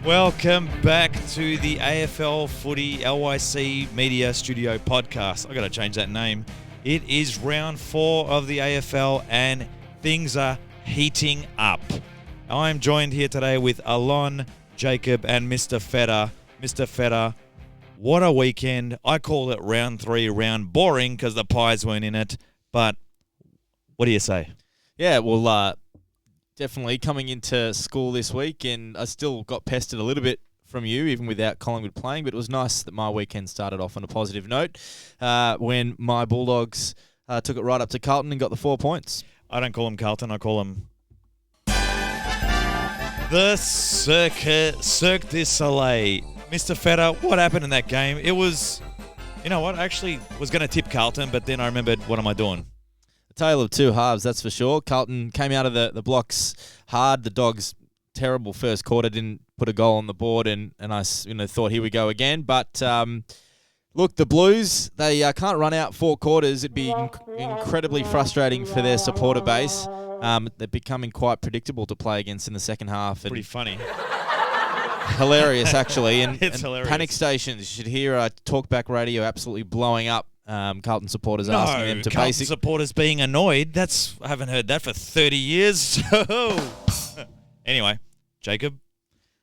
Welcome back to the AFL Footy LYC Media Studio podcast. I've got to change that name. It is round 4 of the AFL and things are heating up. I'm joined here today with Alon, Jacob and Mr. Feder. Mr. Feder, what a weekend. I call it round 3, round boring because the Pies weren't in it. But what do you say? Yeah, well, definitely coming into school this week, and I still got pestered a little bit from you, even without Collingwood playing, but it was nice that my weekend started off on a positive note when my Bulldogs took it right up to Carlton and got the 4 points. I don't call him Carlton, I call him the Cirque du Soleil. Mr. Feder, what happened in that game? It was, you know what, I actually was going to tip Carlton, but then I remembered, what am I doing? Tale of two halves, that's for sure. Carlton came out of the blocks hard. The Dogs' terrible first quarter didn't put a goal on the board, and I thought, here we go again. But look, the Blues, they can't run out 4 quarters. It'd be incredibly frustrating for their supporter base. They're becoming quite predictable to play against in the second half. Pretty funny. Hilarious, actually. It's hilarious. Panic stations. You should hear talkback radio absolutely blowing up. Carlton supporters asking them to Carlton supporters being annoyed. I haven't heard that for 30 years. Anyway, Jacob,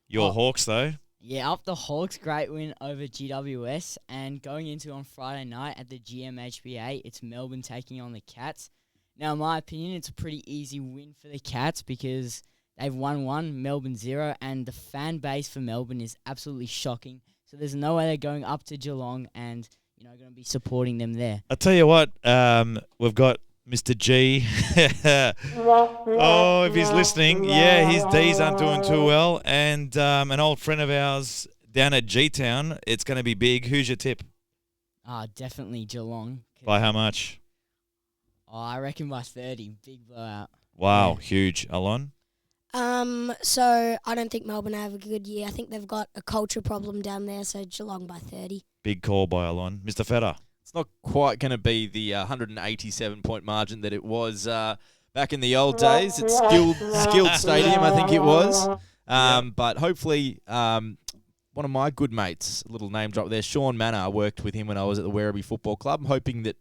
your Hawks though. Yeah, up the Hawks, great win over GWS, and going into on Friday night at the GMHBA, it's Melbourne taking on the Cats. Now, in my opinion, it's a pretty easy win for the Cats because they've won 1, Melbourne 0, and the fan base for Melbourne is absolutely shocking. So there's no way they're going up to Geelong and going to be supporting them there. I'll tell you what, we've got Mr. G. Oh, if he's listening, yeah, his D's aren't doing too well. And an old friend of ours down at G-Town, it's going to be big. Who's your tip? Definitely Geelong. By how much? I reckon by 30. Big blowout. Wow, huge. Alon? So I don't think Melbourne have a good year. I think they've got a culture problem down there, so Geelong by 30. Big call by Alon. Mr. Feder? It's not quite going to be the 187-point margin that it was back in the old days. It's skilled stadium, I think it was. But hopefully one of my good mates, a little name drop there, Sean Manor, I worked with him when I was at the Werribee Football Club. I'm hoping that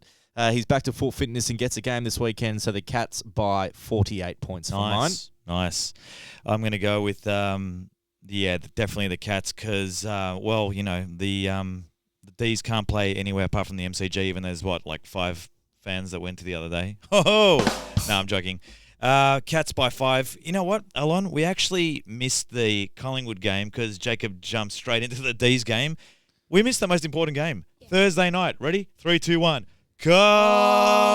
he's back to full fitness and gets a game this weekend, so the Cats by 48 points for mine. Nice. I'm going to go with, definitely the Cats because, the D's can't play anywhere apart from the MCG, even there's, 5 fans that went to the other day. No, I'm joking. Cats by 5. You know what, Alon? We actually missed the Collingwood game because Jacob jumped straight into the D's game. We missed the most important game. Yeah. Thursday night. Ready? 3, 2, 1. Collingwood.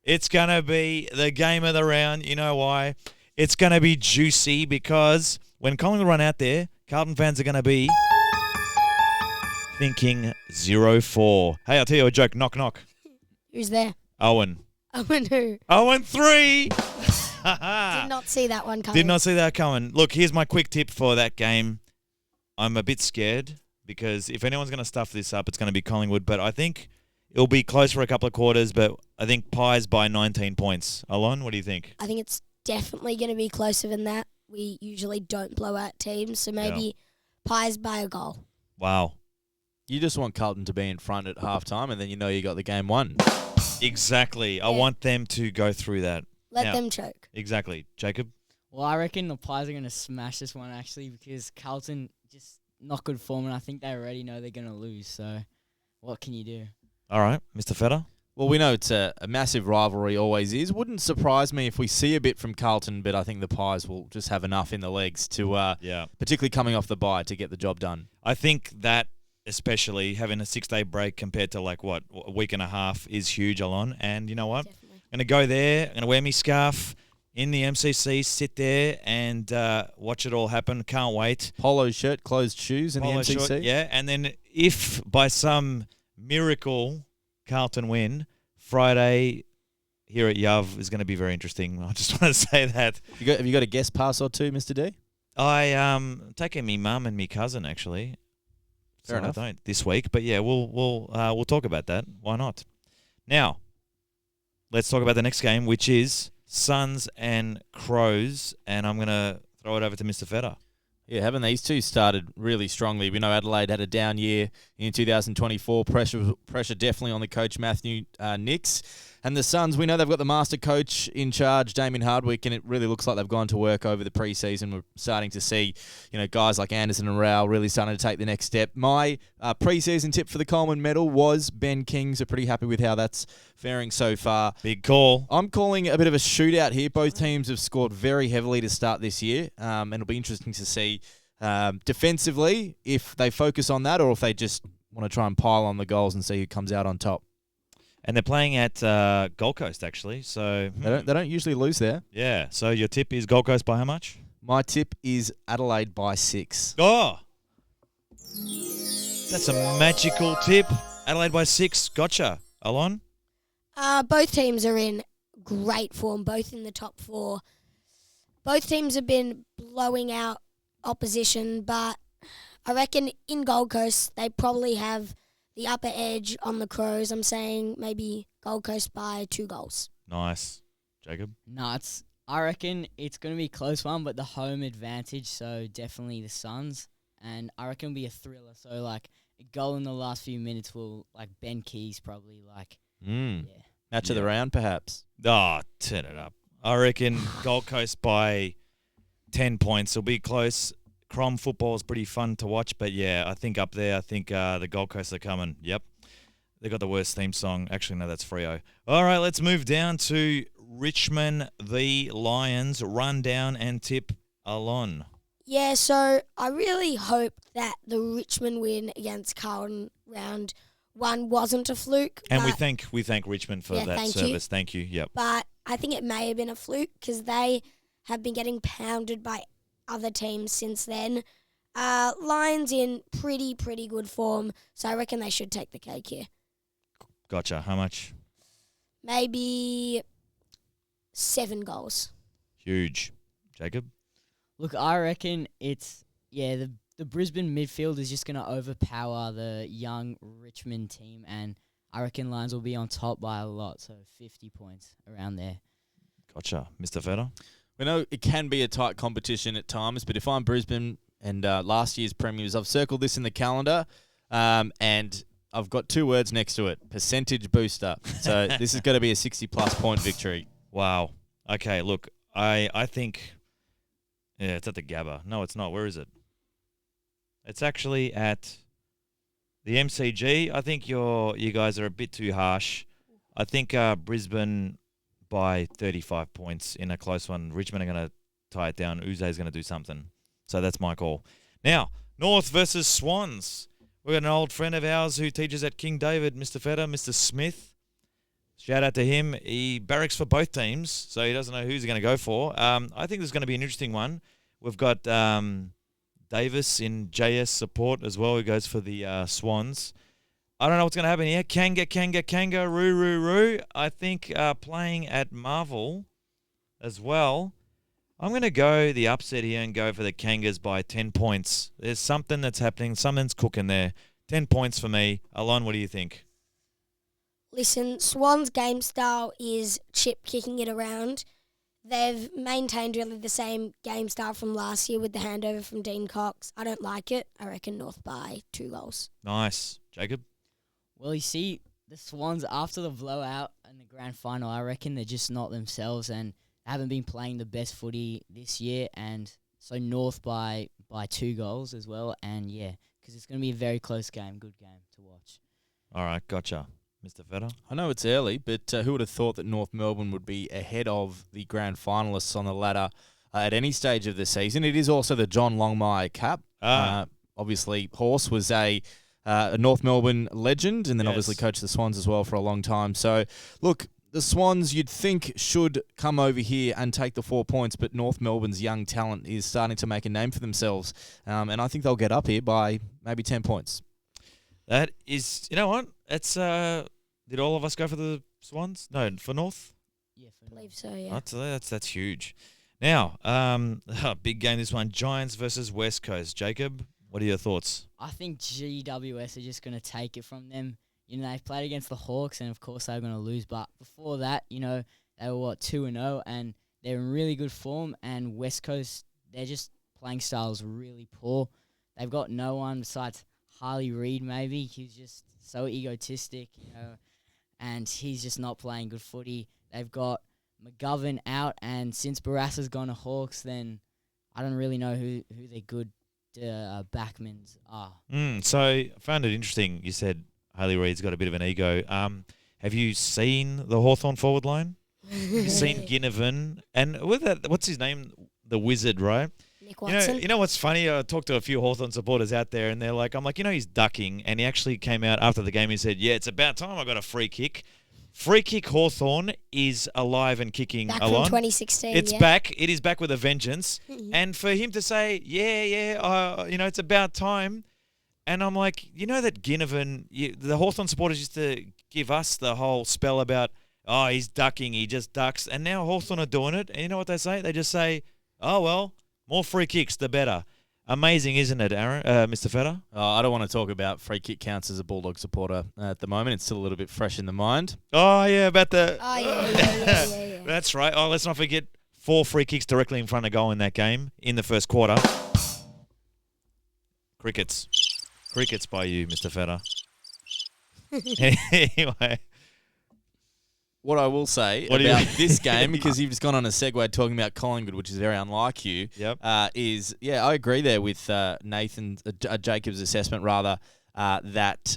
It's going to be the game of the round. You know why? It's going to be juicy because when Collingwood run out there, Carlton fans are going to be thinking 0-4. Hey, I'll tell you a joke. Knock, knock. Who's there? Owen. Owen who? Owen 3. Did not see that one coming. Did not see that coming. Look, here's my quick tip for that game. I'm a bit scared because if anyone's going to stuff this up, it's going to be Collingwood. But I think it'll be close for a couple of quarters, but I think Pies by 19 points. Alon, what do you think? I think it's definitely going to be closer than that. We usually don't blow out teams, so maybe Pies by a goal. Wow. You just want Carlton to be in front at halftime, and then you know you got the game won. Exactly. Yeah. I want them to go through that. Let them choke. Exactly. Jacob? Well, I reckon the Pies are going to smash this one, actually, because Carlton just not good form, and I think they already know they're going to lose, so what can you do? All right. Mr. Feder? Well, we know it's a massive rivalry, always is. Wouldn't surprise me if we see a bit from Carlton, but I think the Pies will just have enough in the legs to, particularly coming off the bye, to get the job done. I think that, especially having a 6-day break compared to a week and a half, is huge, Alon. And you know what? Definitely. I'm going to go there. I'm going to wear my scarf in the MCC, sit there and watch it all happen. Can't wait. Polo shirt, closed shoes in the MCC. Short, yeah, and then if by some miracle Carlton win, Friday here at Yav is going to be very interesting. I just want to say that. Have you got a guest pass or two, Mr. D? Taking me mum and me cousin actually. Fair enough. I don't this week, but yeah, we'll talk about that. Why not? Now, let's talk about the next game, which is Suns and Crows, and I'm going to throw it over to Mr. Feder. Yeah, haven't these two started really strongly? We know Adelaide had a down year in 2024. Pressure definitely on the coach, Matthew Nicks. And the Suns, we know they've got the master coach in charge, Damien Hardwick, and it really looks like they've gone to work over the preseason. We're starting to see, guys like Anderson and Rowell really starting to take the next step. My preseason tip for the Coleman medal was Ben King, so pretty happy with how that's faring so far. Big call. I'm calling a bit of a shootout here. Both teams have scored very heavily to start this year, and it'll be interesting to see defensively if they focus on that or if they just want to try and pile on the goals and see who comes out on top. And they're playing at Gold Coast, actually. So They don't usually lose there. yeah. So your tip is Gold Coast by how much? My tip is Adelaide by 6. Oh, that's a magical tip. Adelaide by 6. Gotcha. Alon? Both teams are in great form, both in the top 4. Both teams have been blowing out opposition, but I reckon in Gold Coast they probably have the upper edge on the Crows. I'm saying maybe Gold Coast by 2 goals. Nice. Jacob? No, I reckon it's going to be a close one, but the home advantage, so definitely the Suns. And I reckon it'll be a thriller. So, a goal in the last few minutes will, Ben Keys probably, yeah. Match of the round, perhaps. Oh, turn it up. I reckon Gold Coast by 10 points. It'll be close. Crom football is pretty fun to watch, but yeah, I think up there, the Gold Coast are coming. Yep. They got the worst theme song. Actually, no, that's Freo. All right, let's move down to Richmond v Lions. Rundown and tip, Alon. Yeah, so I really hope that the Richmond win against Carlton round 1 wasn't a fluke. And we thank Richmond for that thank service. You. Thank you. Yep. But I think it may have been a fluke because they have been getting pounded by other teams since then. Lions in pretty good form, so I reckon they should take the cake here. Gotcha. How much? Maybe 7 goals. Huge. Jacob? Look, I reckon it's, the Brisbane midfield is just going to overpower the young Richmond team, and I reckon Lions will be on top by a lot, so 50 points around there. Gotcha. Mr. Feder? We know it can be a tight competition at times, but if I'm Brisbane and last year's premiers, I've circled this in the calendar, and I've got 2 words next to it: percentage booster. So this is going to be a 60-plus point victory. Wow. Okay, look, I think, it's at the Gabba. No, it's not. Where is it? It's actually at the MCG. I think you guys are a bit too harsh. I think Brisbane by 35 points in a close one. Richmond are going to tie it down. Uze is going to do something. So that's my call. Now, North versus Swans. We've got an old friend of ours who teaches at King David, Mr. Feder, Mr. Smith. Shout out to him. He barracks for both teams, so he doesn't know who he's going to go for. I think this is going to be an interesting one. We've got Davis in JS support as well, who goes for the Swans. I don't know what's going to happen here. Kanga, roo. I think playing at Marvel as well. I'm going to go the upset here and go for the Kangas by 10 points. There's something that's happening. Something's cooking there. 10 points for me. Alon, what do you think? Listen, Swans' game style is chip kicking it around. They've maintained really the same game style from last year with the handover from Dean Cox. I don't like it. I reckon North by 2 goals. Nice. Jacob? Well, you see, the Swans, after the blowout in the grand final, I reckon they're just not themselves and haven't been playing the best footy this year. And so North by 2 goals as well. And, because it's going to be a very close game. Good game to watch. All right, gotcha. Mr. Feder? I know it's early, but who would have thought that North Melbourne would be ahead of the grand finalists on the ladder at any stage of the season? It is also the John Longmire Cup. Obviously, Horse was a North Melbourne legend and then obviously coached the Swans as well for a long time. So, look, the Swans you'd think should come over here and take the 4 points, but North Melbourne's young talent is starting to make a name for themselves. And I think they'll get up here by maybe 10 points. That is, you know what? It's did all of us go for the Swans? No, for North? Yeah, I believe so, yeah. That's huge. Now, big game this one. Giants versus West Coast. Jacob, what are your thoughts? I think GWS are just going to take it from them. They've played against the Hawks, and of course they're going to lose. But before that, They were 2-0, and they're in really good form. And West Coast, they're just playing styles really poor. They've got no one besides Harley Reid. Maybe he's just so egotistic, and he's just not playing good footy. They've got McGovern out, and since Barassa's gone to Hawks, then I don't really know who their good backmans are. So I found it interesting. You said Harley Reid's got a bit of an ego. Have you seen the Hawthorn forward line? Have you seen Ginnivan? And with that, what's his name? The Wizard, right? Nick Watson. You know what's funny? I talked to a few Hawthorn supporters out there, and I'm like, he's ducking. And he actually came out after the game and said, yeah, it's about time I got a free kick. Free kick Hawthorn is alive and kicking. Back Alon. from 2016. It's back. It is back with a vengeance. And for him to say, it's about time. And I'm like, that Ginnivan, the Hawthorn supporters used to give us the whole spell about, he's ducking, he just ducks. And now Hawthorn are doing it. And you know what they say? They just say, oh, well, more free kicks, the better. Amazing, isn't it, Aaron, Mr. Feder? I don't want to talk about free kick counts as a Bulldog supporter at the moment. It's still a little bit fresh in the mind. Oh, yeah, about the... Oh, yeah. That's right. Oh, let's not forget 4 free kicks directly in front of goal in that game in the first quarter. Crickets by you, Mr. Feder. Anyway. What I will say about this game, because you've just gone on a segue talking about Collingwood, which is very unlike you, is, I agree there with Jacob's assessment, rather, that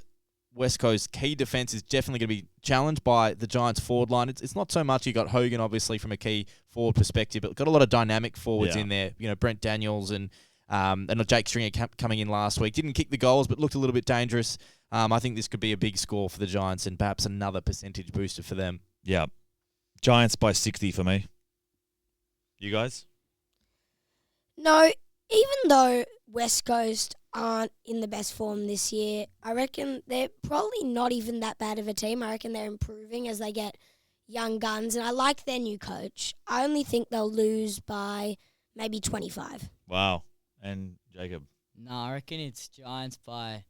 West Coast key defence is definitely going to be challenged by the Giants' forward line. It's not so much you got Hogan, obviously, from a key forward perspective, but got a lot of dynamic forwards in there. Brent Daniels and Jake Stringer coming in last week. Didn't kick the goals, but looked a little bit dangerous. I think this could be a big score for the Giants and perhaps another percentage booster for them. Yeah. Giants by 60 for me. You guys? No, even though West Coast aren't in the best form this year, I reckon they're probably not even that bad of a team. I reckon they're improving as they get young guns, and I like their new coach. I only think they'll lose by maybe 25. Wow. And Jacob? No, I reckon it's Giants by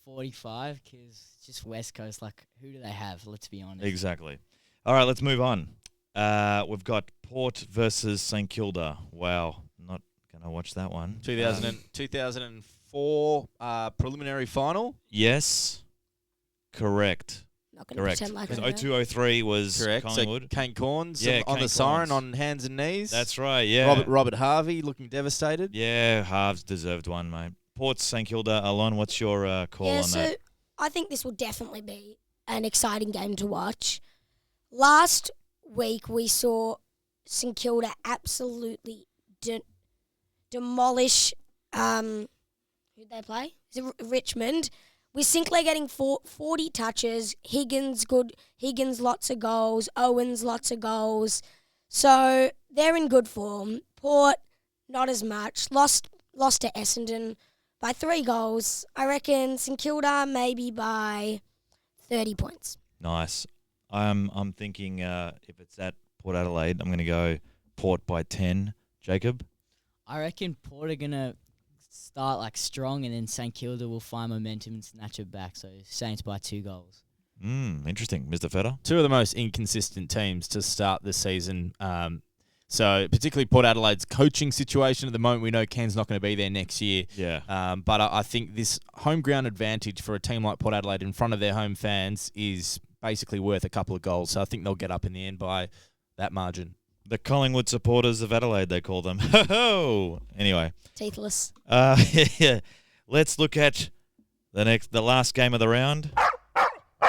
45 because it's just West Coast. Like, who do they have? Let's be honest. Exactly. All right, let's move on. We've got Port versus St Kilda. Wow. Not going to watch that one. 2004 preliminary final? Yes. Correct. Not going to pretend like I Because don't know. 02-03 was Correct. Collingwood. So Kane Corns Yeah, on Kane the siren Corns. on hands and knees. That's right, yeah. Robert Harvey looking devastated. Yeah, halves deserved one, mate. Port St Kilda. Alon, what's your call on that? I think this will definitely be an exciting game to watch. Last week we saw St Kilda absolutely demolish. Who'd they play? Is it Richmond? With Sinclair getting 40 touches, Higgins lots of goals, Owens lots of goals. So they're in good form. Port not as much. Lost to Essendon by 3 goals. I reckon St Kilda maybe by 30 points. Nice. I'm thinking if it's at Port Adelaide, I'm going to go Port by 10. Jacob? I reckon Port are going to start strong, and then St Kilda will find momentum and snatch it back. So Saints by 2 goals. Interesting. Mr. Feder? Two of the most inconsistent teams to start the season. So particularly Port Adelaide's coaching situation at the moment. We know Ken's not going to be there next year. Yeah. But I think this home ground advantage for a team like Port Adelaide in front of their home fans is basically worth a couple of goals. So I think they'll get up in the end by that margin. The Collingwood supporters of Adelaide, they call them. Ho-ho! Anyway. Teethless. Let's look at the last game of the round.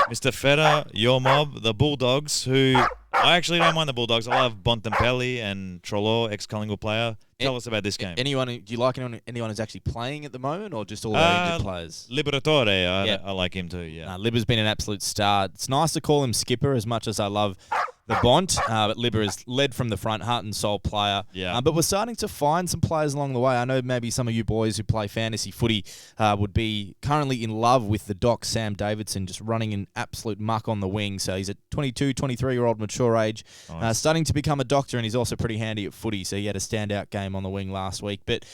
Mr. Feder, your mob, the Bulldogs, who I actually don't mind the Bulldogs. I love Bontempelli and Trelaw, ex-Collingwood player. Tell us about this game. Do you like anyone who's actually playing at the moment, or just all the injured players? Liberatore, I like him too, yeah. Libber's been an absolute star. It's nice to call him skipper as much as I love the Bont, but Libber is led from the front, heart and soul player. Yeah. But we're starting to find some players along the way. I know maybe some of you boys who play fantasy footy would be currently in love with the Doc Sam Davidson, just running an absolute muck on the wing. So he's a 22, 23-year-old mature age, starting to become a doctor, and he's also pretty handy at footy. So he had a standout game on the wing last week. But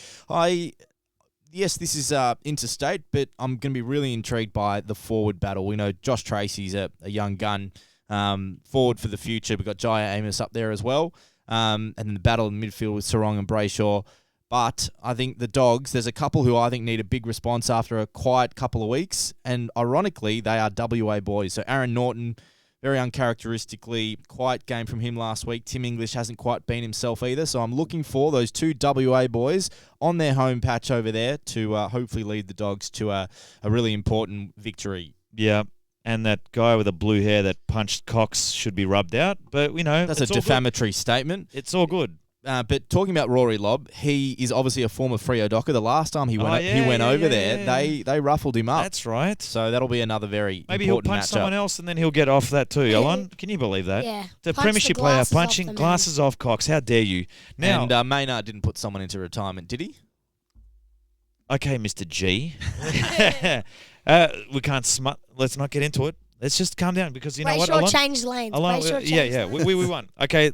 yes, this is interstate, but I'm going to be really intrigued by the forward battle. We know Josh Tracy's a young gun. Forward for the future, we've got Jaya Amos up there as well. And then the battle in midfield with Sarong and Brayshaw. But I think the Dogs, there's a couple who I think need a big response after a quiet couple of weeks. And ironically, they are WA boys. So Aaron Norton, very uncharacteristically quiet game from him last week. Tim English hasn't quite been himself either. So I'm looking for those two WA boys on their home patch over there to hopefully lead the Dogs to a really important victory. Yeah. And that guy with the blue hair that punched Cox should be rubbed out. But, That's a defamatory statement. It's all good. But talking about Rory Lobb, he is obviously a former Freo Docker. The last time he went over there, they ruffled him up. That's right. So that'll be another very Maybe he'll important punch matchup. someone else and then he'll get off that too. Alon, can you believe that? Yeah. The Punch premiership the player glasses punching off the glasses off Cox. How dare you? Now, And Maynard didn't put someone into retirement, did he? okay, Mr. G. We can't smut. Let's not get into it. Let's just calm down because you know what, Brayshaw Alon? changed lanes. Alon, Brayshaw changed yeah. lanes. We won. Okay,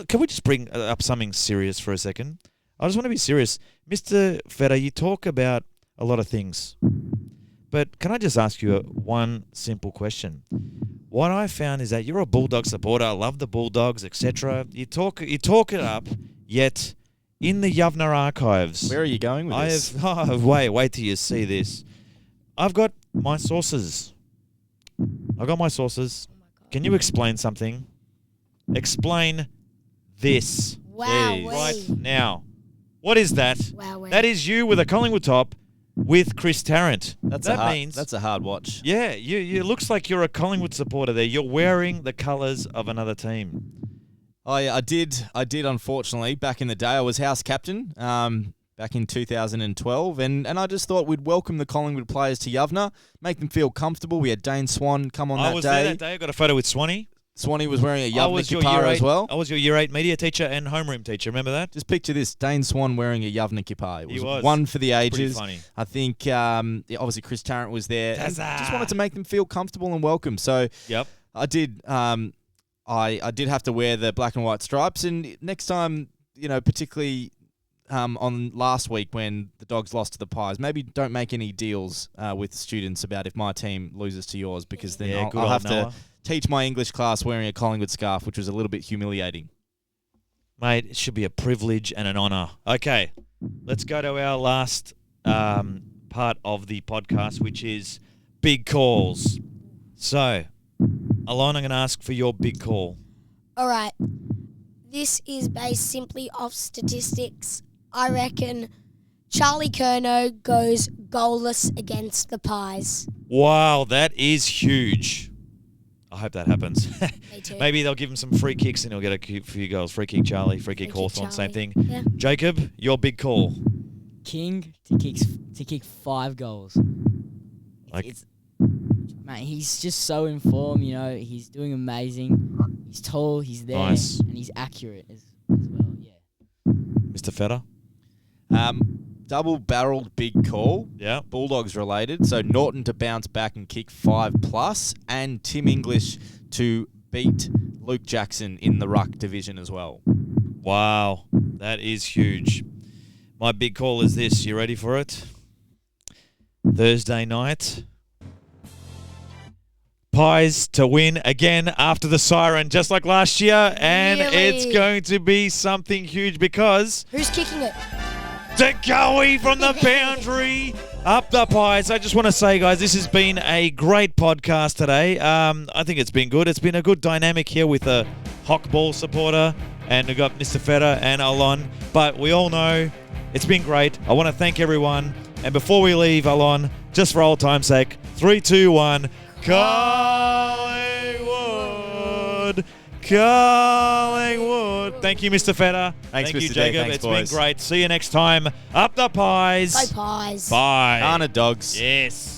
can we just bring up something serious for a second? I just want to be serious. Mr. Feder, you talk about a lot of things. But can I just ask you one simple question? What I found is that you're a Bulldog supporter. I love the Bulldogs, etc. You talk it up, yet in the Yavneh archives... Where are you going with this? Wait till you see this. I've got my sources. Can you explain something? Explain this Wow. right now. What is that? Wow. That is you with a Collingwood top with Chris Tarrant. That's a hard watch. Yeah, you looks like you're a Collingwood supporter there. You're wearing the colours of another team. Oh yeah, I did. Unfortunately, back in the day, I was house captain. Back in 2012, and I just thought we'd welcome the Collingwood players to Yavneh, make them feel comfortable. We had Dane Swan come on I that was day. there that day. I got a photo with Swanee. Swanee was wearing a Yavneh kippah as well. I was your Year 8 media teacher and homeroom teacher. Remember that? Just picture this, Dane Swan wearing a Yavneh kippah. It He was was. one for the ages. Pretty funny. I think obviously Chris Tarrant was there. And just wanted to make them feel comfortable and welcome. So Yep. I did. I did have to wear the black and white stripes. And next time, particularly on last week when the Dogs lost to the Pies, maybe don't make any deals with students about if my team loses to yours, because then I'll have to teach my English class wearing a Collingwood scarf, which was a little bit humiliating. Mate, it should be a privilege and an honour. Okay, let's go to our last part of the podcast, which is big calls. So, Alon, I'm going to ask for your big call. All right. This is based simply off statistics. I reckon Charlie Curnow goes goalless against the Pies. Wow, that is huge. I hope that happens. Me too. Maybe they'll give him some free kicks and he'll get a few goals. Free kick Charlie, free kick Hawthorn, same thing. Yeah. Jacob, your big call. King to kick 5 goals. Mate, he's just so in form. He's doing amazing. He's tall. He's there, Nice. and he's accurate as well. Yeah. Mr. Feder? Double-barreled big call. Yeah. Bulldogs related. So Norton to bounce back and kick 5+, and Tim English to beat Luke Jackson in the ruck division as well. Wow, that is huge. My big call is this. You ready for it? Thursday night. Pies to win again after the siren, just like last year. And Really? it's going to be something huge because Who's kicking it? Degoe from the boundary up the Pies. I just want to say, guys, this has been a great podcast today. I think it's been good. It's been a good dynamic here with a Hock Ball supporter, and we've got Mr. Feder and Alon. But we all know it's been great. I want to thank everyone. And before we leave, Alon, just for old time's sake, 3, 2, 1, Collingwood! Collingwood! Thank you, Mr. Feder. Thanks, Thank you, Mr. D. Jacob. Thanks, It's boys. been great. See you next time. Up the Pies. Go Pies. Bye. Arna Dogs. Yes.